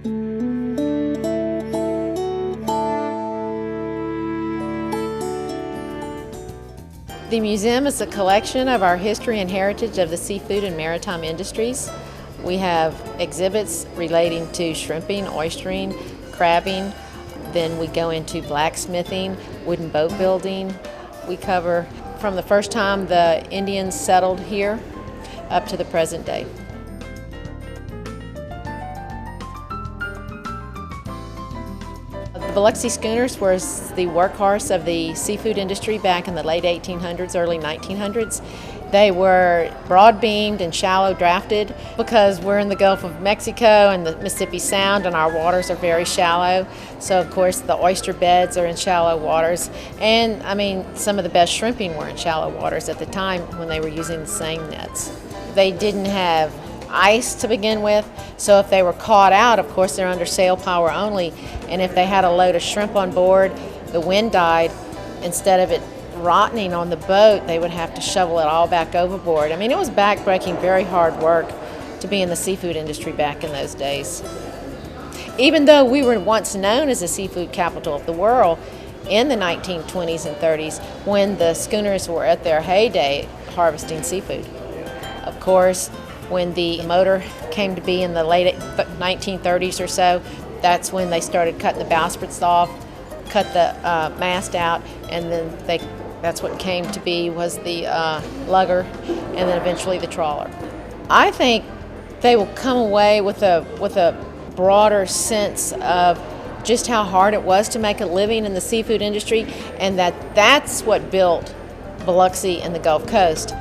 The museum is a collection of our history and heritage of the seafood and maritime industries. We have exhibits relating to shrimping, oystering, crabbing. Then we go into blacksmithing, wooden boat building. We cover from the first time the Indians settled here up to the present day. The Biloxi schooners was the workhorse of the seafood industry back in the late 1800s, early 1900s. They were broad-beamed and shallow drafted because we're in the Gulf of Mexico and the Mississippi Sound, and our waters are very shallow. So of course the oyster beds are in shallow waters, and I mean some of the best shrimping were in shallow waters at the time when they were using the seine nets. They didn't have ice to begin with, so if they were caught out, of course they're under sail power only, and if they had a load of shrimp on board, the wind died, instead of it rotting on the boat, they would have to shovel it all back overboard. I mean, it was back-breaking, very hard work to be in the seafood industry back in those days. Even though we were once known as the seafood capital of the world in the 1920s and 30s, when the schooners were at their heyday harvesting seafood. Of course, when the motor came to be in the late 1930s or so, that's when they started cutting the bowsprits off, cut the mast out, and then that's what came to be was the lugger, and then eventually the trawler. I think they will come away with a broader sense of just how hard it was to make a living in the seafood industry, and that's what built Biloxi and the Gulf Coast.